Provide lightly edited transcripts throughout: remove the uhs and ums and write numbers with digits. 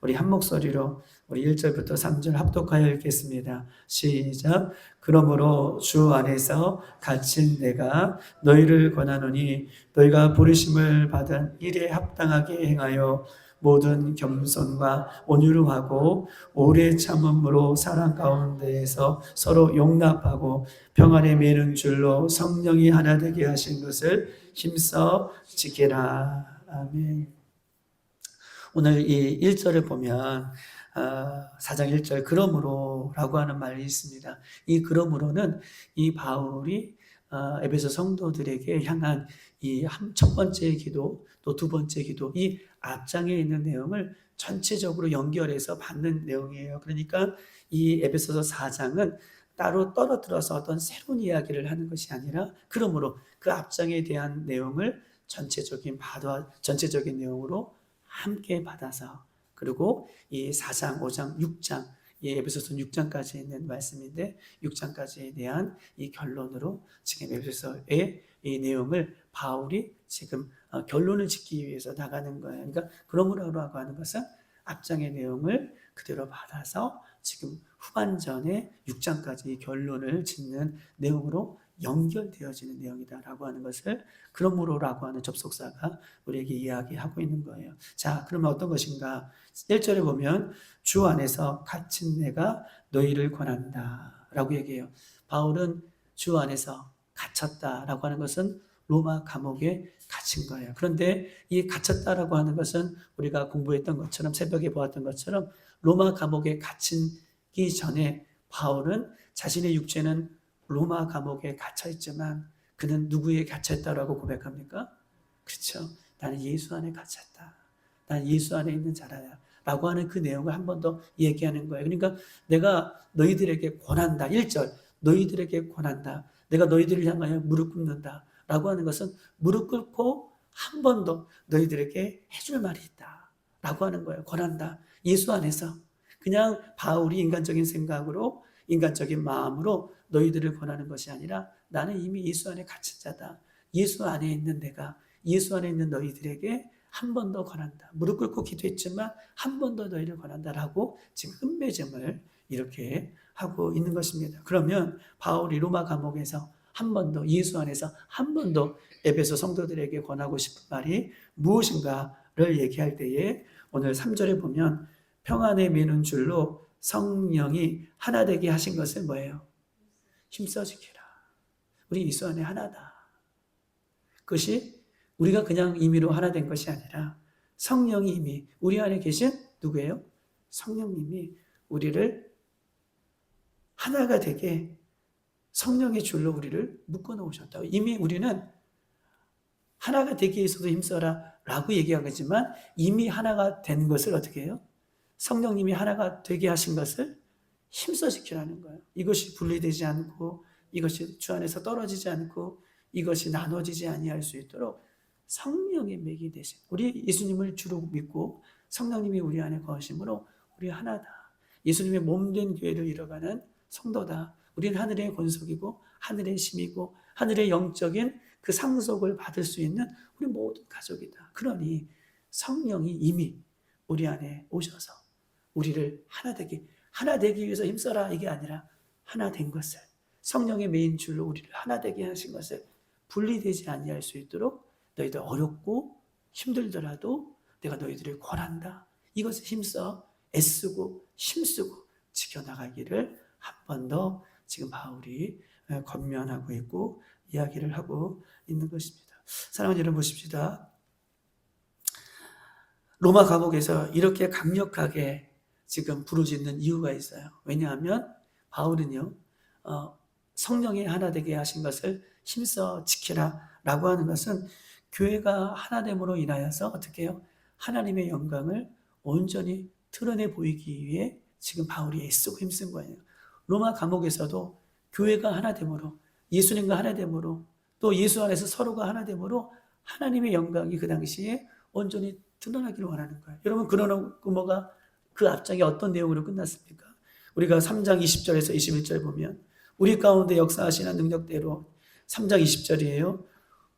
우리 한 목소리로 우리 1절부터 3절 합독하여 읽겠습니다. 시작. 그러므로 주 안에서 갇힌 내가 너희를 권하노니 너희가 부르심을 받은 일에 합당하게 행하여 모든 겸손과 온유로 하고 오래 참음으로 사랑 가운데에서 서로 용납하고 평안에 매는 줄로 성령이 하나 되게 하신 것을 힘써 지키라. 아멘. 오늘 이 1절을 보면 4장 1절 그러므로라고 하는 말이 있습니다. 이 그러므로는 이 바울이 에베소 성도들에게 향한 이 첫 번째 기도 또 두 번째 기도 이 앞장에 있는 내용을 전체적으로 연결해서 받는 내용이에요. 그러니까 이 에베소서 4장은 따로 떨어뜨려서 어떤 새로운 이야기를 하는 것이 아니라 그러므로 그 앞장에 대한 내용을 전체적인 내용으로 함께 받아서 그리고 이 4장, 5장, 6장 이 에베소서 6장까지 있는 말씀인데 6장까지에 대한 이 결론으로 지금 에베소서의 이 내용을 바울이 지금 결론을 짓기 위해서 나가는 거예요. 그러니까 그러므로라고 하는 것은 앞장의 내용을 그대로 받아서 지금 후반전에 6장까지 결론을 짓는 내용으로 연결되어지는 내용이다라고 하는 것을 그러므로라고 하는 접속사가 우리에게 이야기하고 있는 거예요. 자, 그러면 어떤 것인가? 1절에 보면 주 안에서 갇힌 내가 너희를 권한다 라고 얘기해요. 바울은 주 안에서 갇혔다라고 하는 것은 로마 감옥에 갇힌 거예요. 그런데 이 갇혔다라고 하는 것은 우리가 공부했던 것처럼 새벽에 보았던 것처럼 로마 감옥에 갇히기 전에 바울은 자신의 육체는 로마 감옥에 갇혀 있지만 그는 누구에 갇혔다라고 고백합니까? 그렇죠. 나는 예수 안에 갇혔다. 난 예수 안에 있는 자라야. 라고 하는 그 내용을 한 번 더 얘기하는 거예요. 그러니까 내가 너희들에게 권한다. 1절 너희들에게 권한다. 내가 너희들을 향하여 무릎 꿇는다. 라고 하는 것은 무릎 꿇고 한 번 더 너희들에게 해줄 말이 있다. 라고 하는 거예요. 권한다. 예수 안에서. 그냥 바울이 인간적인 생각으로 인간적인 마음으로 너희들을 권하는 것이 아니라 나는 이미 예수 안에 갇힌 자다. 예수 안에 있는 내가 예수 안에 있는 너희들에게 한 번 더 권한다. 무릎 꿇고 기도했지만 한 번 더 너희를 권한다라고 지금 끝맺음을 이렇게 하고 있는 것입니다. 그러면 바울이 로마 감옥에서 한 번 더 예수 안에서 한 번 더 에베소 성도들에게 권하고 싶은 말이 무엇인가를 얘기할 때에 오늘 3절에 보면 평안에 매는 줄로 성령이 하나 되게 하신 것은 뭐예요? 힘써 지키라. 우리 예수 안에 하나다. 그것이 우리가 그냥 임의로 하나 된 것이 아니라 성령이 이미 우리 안에 계신 누구예요? 성령님이 우리를 하나가 되게 성령의 줄로 우리를 묶어 놓으셨다고. 이미 우리는 하나가 되기 위해서도 힘써라 라고 얘기하겠지만 이미 하나가 된 것을 어떻게 해요? 성령님이 하나가 되게 하신 것을 힘써 지키라는 거예요. 이것이 분리되지 않고 이것이 주 안에서 떨어지지 않고 이것이 나눠지지 아니할 수 있도록 성령의 맥이 되신 우리 예수님을 주로 믿고 성령님이 우리 안에 거하심으로 우리 하나다. 예수님의 몸된 교회를 이뤄가는 성도다. 우리는 하늘의 권속이고 하늘의 심이고 하늘의 영적인 그 상속을 받을 수 있는 우리 모든 가족이다. 그러니 성령이 이미 우리 안에 오셔서 우리를 하나 되기 위해서 힘써라 이게 아니라 하나 된 것을 성령의 메인 줄로 우리를 하나 되게 하신 것을 분리되지 아니할 수 있도록 너희들 어렵고 힘들더라도 내가 너희들을 권한다. 이것을 힘써 애쓰고 힘쓰고 지켜나가기를 한 번 더 지금 바울이 권면하고 있고 이야기를 하고 있는 것입니다. 사랑하는 여러분 보십시다. 로마 감옥에서 이렇게 강력하게 지금 부르짖는 이유가 있어요. 왜냐하면 바울은요 성령이 하나 되게 하신 것을 힘써 지키라 라고 하는 것은 교회가 하나됨으로 인하여서 어떻게 해요? 하나님의 영광을 온전히 드러내 보이기 위해 지금 바울이 애쓰고 힘쓴 거예요. 로마 감옥에서도 교회가 하나됨으로 예수님과 하나됨으로 또 예수 안에서 서로가 하나됨으로 하나님의 영광이 그 당시에 온전히 드러나기를 원하는 거예요. 여러분 그러고가 그 앞장이 어떤 내용으로 끝났습니까? 우리가 3장 20절에서 21절 보면 우리 가운데 역사하시는 능력대로 3장 20절이에요.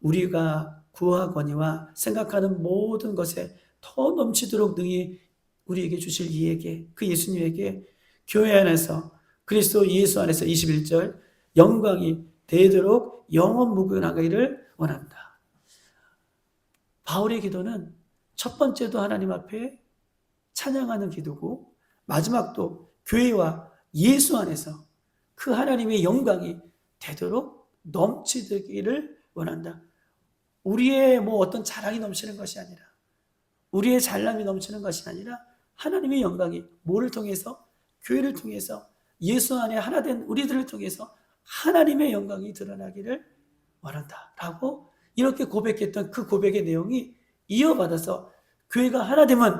우리가 구하거니와 생각하는 모든 것에 더 넘치도록 능히 우리에게 주실 이에게, 그 예수님에게 교회 안에서 그리스도 예수 안에서 21절 영광이 되도록 영원 무궁하기를 원한다. 바울의 기도는 첫 번째도 하나님 앞에 찬양하는 기도고 마지막도 교회와 예수 안에서 그 하나님의 영광이 되도록 넘치기를 원한다. 우리의 어떤 자랑이 넘치는 것이 아니라, 우리의 잘남이 넘치는 것이 아니라 하나님의 영광이 뭐를 통해서? 교회를 통해서, 예수 안에 하나 된 우리들을 통해서 하나님의 영광이 드러나기를 원한다 라고 이렇게 고백했던 그 고백의 내용이 이어받아서 교회가 하나됨은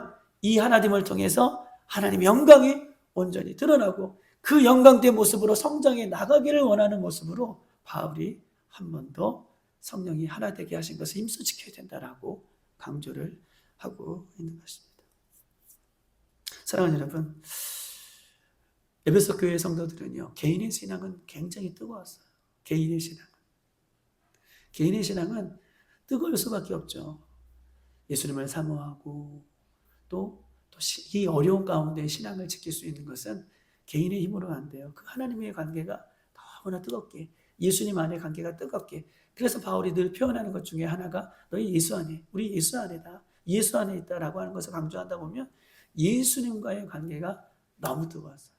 이 하나됨을 통해서 하나님의 영광이 온전히 드러나고 그 영광된 모습으로 성장해 나가기를 원하는 모습으로 바울이 한 번 더 성령이 하나 되게 하신 것을 힘써 지켜야 된다라고 강조를 하고 있는 것입니다. 사랑하는 여러분, 에베소 교회 성도들은요, 개인의 신앙은 굉장히 뜨거웠어요. 개인의 신앙은 뜨거울 수밖에 없죠. 예수님을 사모하고 또 이 어려운 가운데 신앙을 지킬 수 있는 것은 개인의 힘으로 안 돼요. 그 하나님의 관계가 너무나 뜨겁게, 예수님 안의 관계가 뜨겁게. 그래서 바울이 늘 표현하는 것 중에 하나가 너희 예수 안에, 우리 예수 안에다, 예수 안에 있다라고 하는 것을 강조한다 보면 예수님과의 관계가 너무 뜨거웠어요.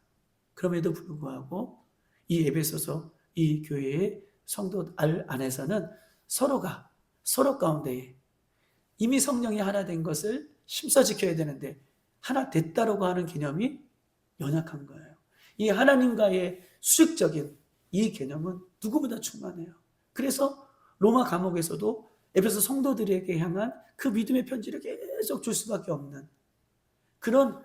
그럼에도 불구하고 이 에베소서 이 교회의 성도 안에서는 서로가 서로 가운데에 이미 성령이 하나 된 것을 힘써 지켜야 되는데 하나 됐다라고 하는 개념이 연약한 거예요. 이 하나님과의 수직적인 이 개념은 누구보다 충만해요. 그래서 로마 감옥에서도 에베소 성도들에게 향한 그 믿음의 편지를 계속 줄 수밖에 없는 그런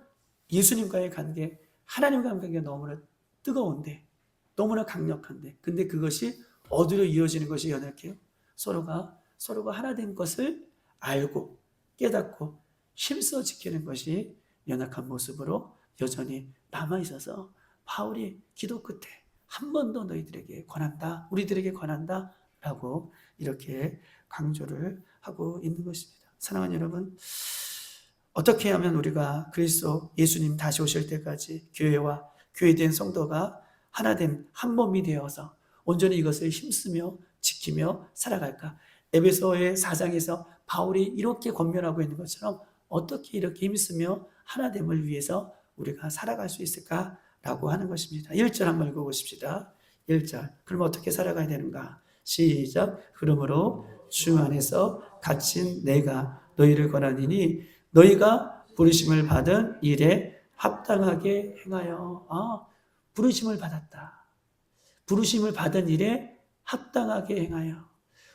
예수님과의 관계, 하나님과의 관계가 너무나 뜨거운데, 너무나 강력한데, 근데 그것이 어디로 이어지는 것이 연약해요? 서로가 하나 된 것을 알고 깨닫고 힘써 지키는 것이 연약한 모습으로 여전히 남아있어서 바울이 기도 끝에 한 번 더 너희들에게 권한다, 우리들에게 권한다 라고 이렇게 강조를 하고 있는 것입니다. 사랑하는 여러분, 어떻게 하면 우리가 그리스도 예수님 다시 오실 때까지 교회와 교회된 성도가 하나된 한 몸이 되어서 온전히 이것을 힘쓰며 지키며 살아갈까? 에베소의 4장에서 바울이 이렇게 권면하고 있는 것처럼 어떻게 이렇게 힘쓰며 하나됨을 위해서 우리가 살아갈 수 있을까라고 하는 것입니다. 1절 한번 읽어보십시다. 1절. 그럼 어떻게 살아가야 되는가? 시작. 그러므로 주 안에서 갇힌 내가 너희를 권하노니 너희가 부르심을 받은 일에 합당하게 행하여. 부르심을 받았다. 부르심을 받은 일에 합당하게 행하여.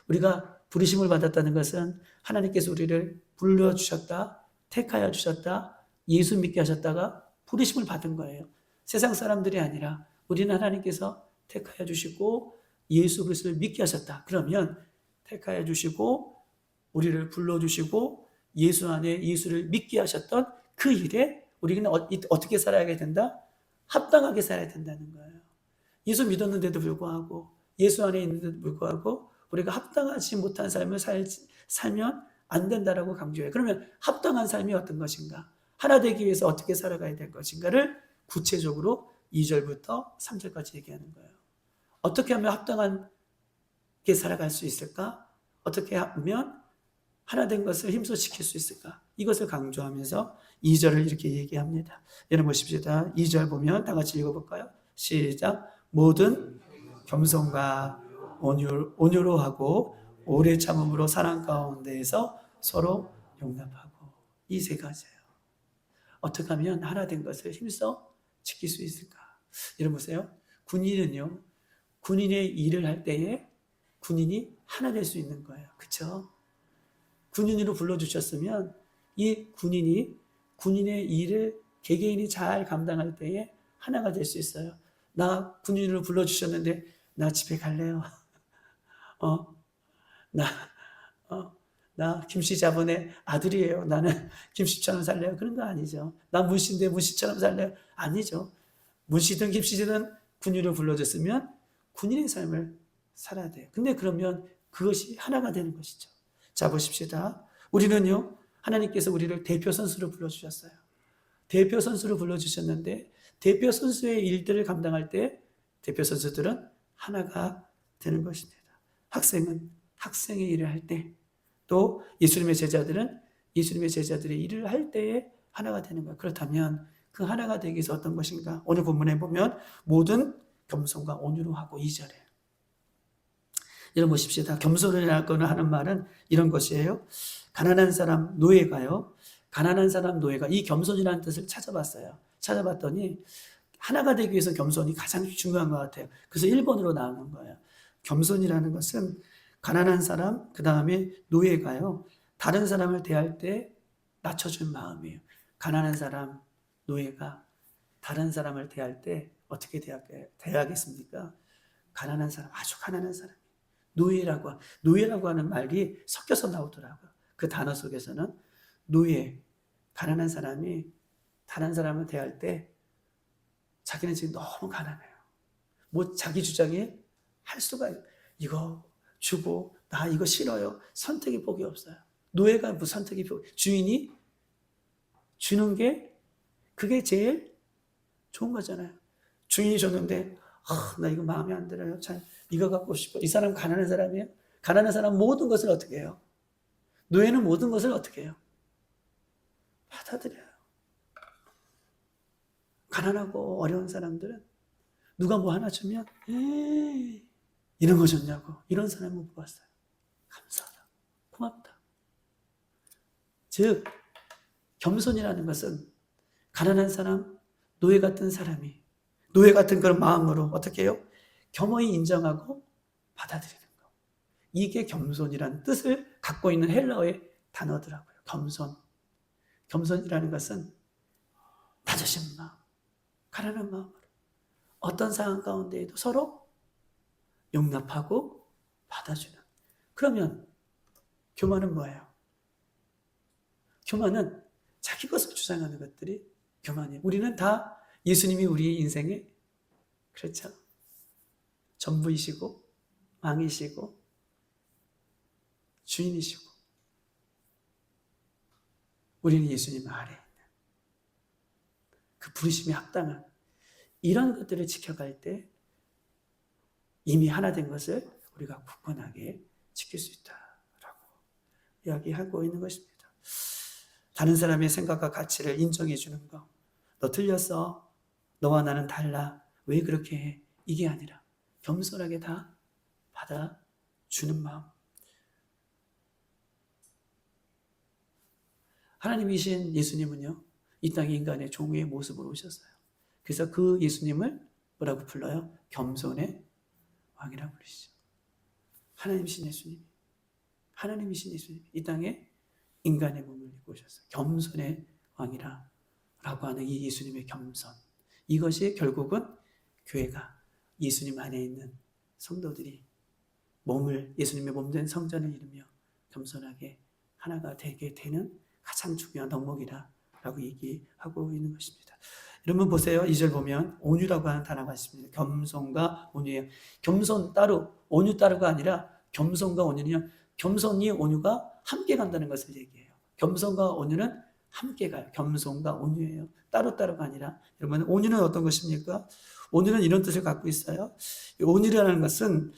우리가 부르심을 받았다는 것은 하나님께서 우리를 불러주셨다, 택하여 주셨다, 예수 믿게 하셨다가 부르심을 받은 거예요. 세상 사람들이 아니라 우리는 하나님께서 택하여 주시고 예수 그리스도를 믿게 하셨다. 그러면 택하여 주시고 우리를 불러주시고 예수 안에 예수를 믿게 하셨던 그 일에 우리는 어떻게 살아야 된다? 합당하게 살아야 된다는 거예요. 예수 믿었는데도 불구하고 예수 안에 있는데도 불구하고 우리가 합당하지 못한 삶을 살면 안 된다라고 강조해요. 그러면 합당한 삶이 어떤 것인가? 하나 되기 위해서 어떻게 살아가야 될 것인가를 구체적으로 2절부터 3절까지 얘기하는 거예요. 어떻게 하면 합당하게 살아갈 수 있을까? 어떻게 하면 하나 된 것을 힘써 지킬 수 있을까? 이것을 강조하면서 2절을 이렇게 얘기합니다. 여러분 보십시다. 2절 보면 다 같이 읽어볼까요? 시작. 모든 겸손과 온유로 하고 오래 참음으로 사랑 가운데에서 서로 용납하고. 이 세 가지예요. 어떻게 하면 하나 된 것을 힘써 지킬 수 있을까? 여러분 보세요. 군인은요, 군인의 일을 할 때에 군인이 하나 될 수 있는 거예요. 그렇죠? 군인으로 불러주셨으면 이 군인이 군인의 일을 개개인이 잘 감당할 때에 하나가 될 수 있어요. 나 군인으로 불러주셨는데 나 집에 갈래요. 나 김씨 자본의 아들이에요. 나는 김씨처럼 살래요. 그런 거 아니죠. 나 문씨인데 문씨처럼 살래요. 아니죠. 문씨든 김씨든 군인으로 불러줬으면 군인의 삶을 살아야 돼요. 근데 그러면 그것이 하나가 되는 것이죠. 자, 보십시다. 우리는요, 하나님께서 우리를 대표 선수로 불러주셨어요. 대표 선수를 불러주셨는데 대표 선수의 일들을 감당할 때 대표 선수들은 하나가 되는 것입니다. 학생은 학생의 일을 할 때, 또 예수님의 제자들은 예수님의 제자들의 일을 할 때에 하나가 되는 거예요. 그렇다면 그 하나가 되기 위해서 어떤 것인가? 오늘 본문에 보면 모든 겸손과 온유로 하고 2절에 이런 것입시다. 겸손이라고 하는 말은 이런 것이에요. 가난한 사람 노예가요. 가난한 사람 노예가 이 겸손이라는 뜻을 찾아봤어요. 찾아봤더니 하나가 되기 위해서 겸손이 가장 중요한 것 같아요. 그래서 1번으로 나오는 거예요. 겸손이라는 것은 가난한 사람, 그 다음에 노예가요. 다른 사람을 대할 때 낮춰준 마음이에요. 가난한 사람, 노예가 다른 사람을 대할 때 어떻게 대하겠습니까? 가난한 사람, 아주 가난한 사람. 노예라고 하는 말이 섞여서 나오더라고요. 그 단어 속에서는 노예, 가난한 사람이 다른 사람을 대할 때 자기는 지금 너무 가난해요. 뭐 자기 주장에 할 수가 이거 주고 나 이거 싫어요. 선택의 복이 없어요. 노예가 무슨 선택의 복? 주인이 주는 게 그게 제일 좋은 거잖아요. 주인이 줬는데 나 이거 마음에 안 들어요. 참 이거 갖고 싶어. 이 사람 가난한 사람이에요. 가난한 사람 모든 것을 어떻게 해요? 노예는 모든 것을 어떻게 해요? 받아들여요. 가난하고 어려운 사람들은 누가 뭐 하나 주면 이런 거 줬냐고. 이런 사람 못 봤어요. 감사하다. 고맙다. 즉 겸손이라는 것은 가난한 사람, 노예 같은 사람이 노예 같은 그런 마음으로 어떻게 해요? 겸허히 인정하고 받아들이는 거. 이게 겸손이라는 뜻을 갖고 있는 헬라어의 단어더라고요. 겸손. 겸손이라는 것은 낮으신 마음, 가난한 마음으로 어떤 상황 가운데에도 서로 용납하고 받아주는. 그러면 교만은 뭐예요? 교만은 자기 것을 주장하는 것들이 교만이에요. 우리는 다 예수님이 우리 인생의 그렇죠. 전부이시고 왕이시고 주인이시고 우리는 예수님 아래에 있는 그 부르심에 합당한 이런 것들을 지켜갈 때 이미 하나 된 것을 우리가 굳건하게 지킬 수 있다라고 이야기하고 있는 것입니다. 다른 사람의 생각과 가치를 인정해 주는 거. 너 틀렸어. 너와 나는 달라. 왜 그렇게 해? 이게 아니라 겸손하게 다 받아주는 마음. 하나님이신 예수님은요, 이 땅에 인간의 종의 모습으로 오셨어요. 그래서 그 예수님을 뭐라고 불러요? 겸손의 왕이라고 부르시죠. 하나님이신 예수님, 이 땅에 인간의 몸을 입고 오셨어요. 겸손의 왕이라고 하는 이 예수님의 겸손. 이것이 결국은 교회가 예수님 안에 있는 성도들이 예수님의 몸된 성전을 이루며 겸손하게 하나가 되게 되는 가장 중요한 덕목이라고 얘기하고 있는 것입니다. 여러분 보세요. 2절 보면 온유라고 하는 단어가 있습니다. 겸손과 온유예요. 겸손 따로, 온유 따로가 아니라 겸손과 온유는요. 겸손이 온유가 함께 간다는 것을 얘기해요. 겸손과 온유는 함께 가요. 겸손과 온유예요. 따로따로가 아니라. 여러분 온유는 어떤 것입니까? 온유는 이런 뜻을 갖고 있어요. 온유라는 것은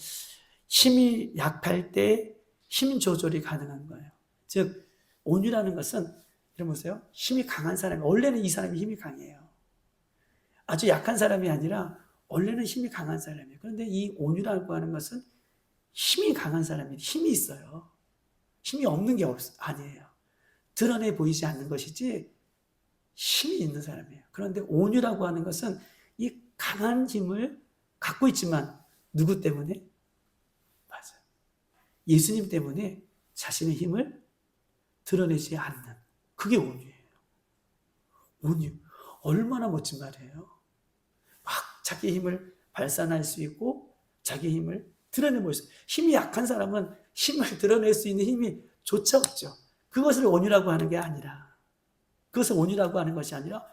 힘이 약할 때 힘 조절이 가능한 거예요. 즉 온유라는 것은 여러분 보세요. 힘이 강한 사람이 원래는 이 사람이 힘이 강해요. 아주 약한 사람이 아니라 원래는 힘이 강한 사람이에요. 그런데 이 온유라고 하는 것은 힘이 강한 사람이 힘이 있어요. 힘이 없는 게 아니에요. 드러내 보이지 않는 것이지 힘이 있는 사람이에요. 그런데 온유라고 하는 것은 이 강한 힘을 갖고 있지만 누구 때문에? 맞아요. 예수님 때문에 자신의 힘을 드러내지 않는 그게 온유예요. 온유. 얼마나 멋진 말이에요. 막 자기 힘을 발산할 수 있고 자기 힘을 드러내볼 수 있어요. 힘이 약한 사람은 힘을 드러낼 수 있는 힘이 조차 없죠. 그것을 온유라고 하는 게 아니라 그것을 온유라고 하는 것이 아니라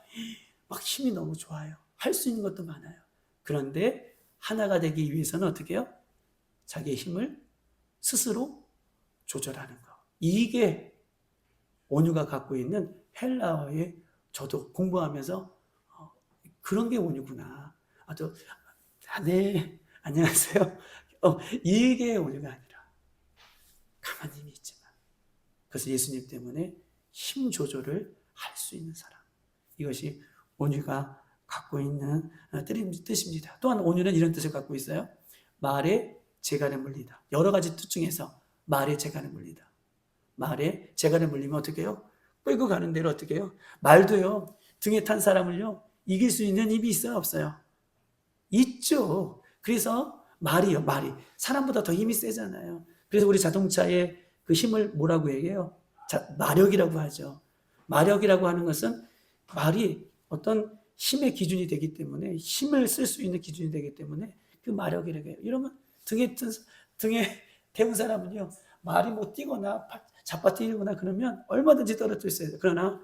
막 힘이 너무 좋아요. 할 수 있는 것도 많아요. 그런데 하나가 되기 위해서는 어떻게 해요? 자기의 힘을 스스로 조절하는 거. 이게 온유가 갖고 있는 헬라어의 저도 공부하면서 그런 게 온유구나. 네, 안녕하세요. 이게 온유가 아니라 가만히 있지만 그래서 예수님 때문에 힘 조절을 할 수 있는 사람. 이것이 온유가 갖고 있는 뜻입니다. 또한 온유는 이런 뜻을 갖고 있어요. 말에 재간에 물리다. 여러 가지 뜻 중에서 말에 재간에 물리다. 말에 재간에 물리면 어떻게 해요? 끌고 가는 대로 어떻게 해요? 말도요. 등에 탄 사람을요. 이길 수 있는 힘이 있어요? 없어요? 있죠. 그래서 말이요. 말이. 사람보다 더 힘이 세잖아요. 그래서 우리 자동차의 그 힘을 뭐라고 얘기해요? 마력이라고 하죠. 마력이라고 하는 것은 말이 어떤 힘의 기준이 되기 때문에 힘을 쓸 수 있는 기준이 되기 때문에 그 마력이라고 해요. 이러면 등에 태운 사람은요. 말이 못 뛰거나 잡아뛰거나 그러면 얼마든지 떨어질 수 있어요. 그러나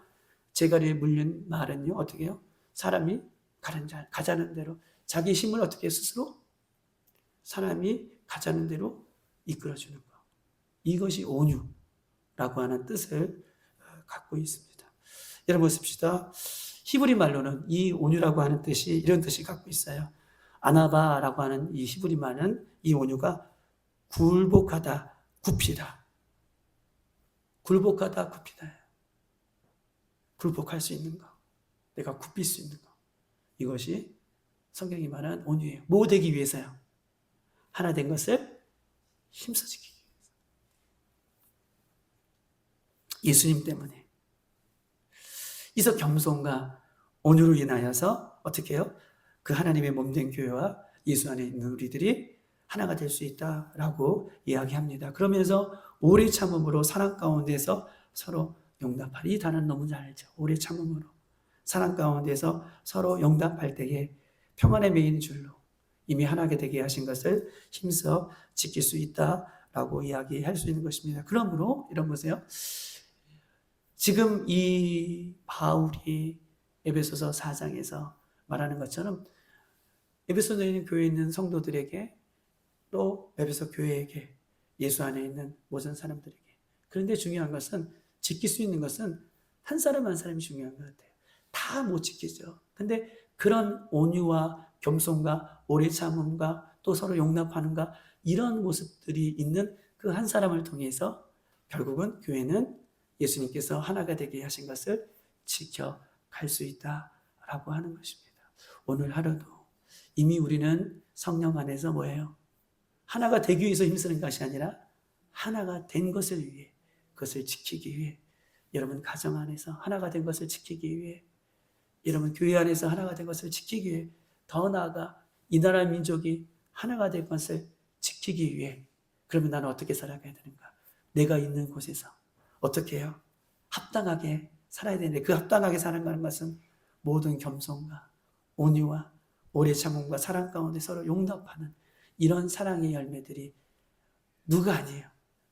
재갈에 물린 말은요. 어떻게 해요? 사람이 가자는 대로 자기 힘을 어떻게 스스로 사람이 가자는 대로 이끌어주는 것. 이것이 온유라고 하는 뜻을 갖고 있습니다. 여러분 보십시다. 히브리 말로는 이 온유라고 하는 뜻이 이런 뜻이 갖고 있어요. 아나바라고 하는 이 히브리 말은 이 온유가 굴복하다, 굽히다. 굴복하다, 굽히다. 굴복할 수 있는 것. 내가 굽힐 수 있는 것. 이것이 성경이 말하는 온유예요. 뭐 되기 위해서요? 하나 된 것을 힘써 지키기 위해서. 예수님 때문에. 이서 겸손과 온유로 인하여서 어떻게 해요? 그 하나님의 몸된 교회와 예수 안에 있는 우리들이 하나가 될 수 있다라고 이야기합니다. 그러면서 오래 참음으로 사랑 가운데서 서로 용납하리. 이 단어는 너무 잘 알죠. 오래 참음으로 사랑 가운데서 서로 용납할 때에 평안의 메인 줄로 이미 하나가 되게 하신 것을 힘써 지킬 수 있다라고 이야기할 수 있는 것입니다. 그러므로 이런 보세요. 지금 이 바울이 에베소서 4장에서 말하는 것처럼 에베소에 있는 교회에 있는 성도들에게 또 에베소 교회에게 예수 안에 있는 모든 사람들에게. 그런데 중요한 것은 지킬 수 있는 것은 한 사람 한 사람이 중요한 것 같아요. 다 못 지키죠. 근데 그런 온유와 겸손과 오래 참음과 또 서로 용납하는가 이런 모습들이 있는 그 한 사람을 통해서 결국은 교회는 예수님께서 하나가 되게 하신 것을 지켜갈 수 있다라고 하는 것입니다. 오늘 하루도 이미 우리는 성령 안에서 뭐예요? 하나가 되기 위해서 힘쓰는 것이 아니라 하나가 된 것을 위해 그것을 지키기 위해 여러분 가정 안에서 하나가 된 것을 지키기 위해 여러분 교회 안에서 하나가 된 것을 지키기 위해 더 나아가 이 나라 민족이 하나가 된 것을 지키기 위해 그러면 나는 어떻게 살아가야 되는가? 내가 있는 곳에서 어떻게 해요? 합당하게 살아야 되는데 그 합당하게 살아가는 것은 모든 겸손과 온유와 오래 참음과 사랑 가운데 서로 용납하는 이런 사랑의 열매들이 누가 아니에요.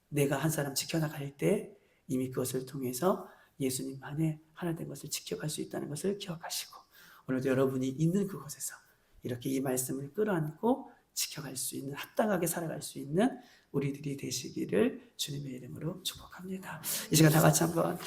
내가 한 사람 지켜나갈 때 이미 그것을 통해서 예수님 안에 하나 된 것을 지켜갈 수 있다는 것을 기억하시고 오늘도 여러분이 있는 그곳에서 이렇게 이 말씀을 끌어안고 지켜갈 수 있는 합당하게 살아갈 수 있는 우리들이 되시기를 주님의 이름으로 축복합니다. 이 시간 다 같이 한번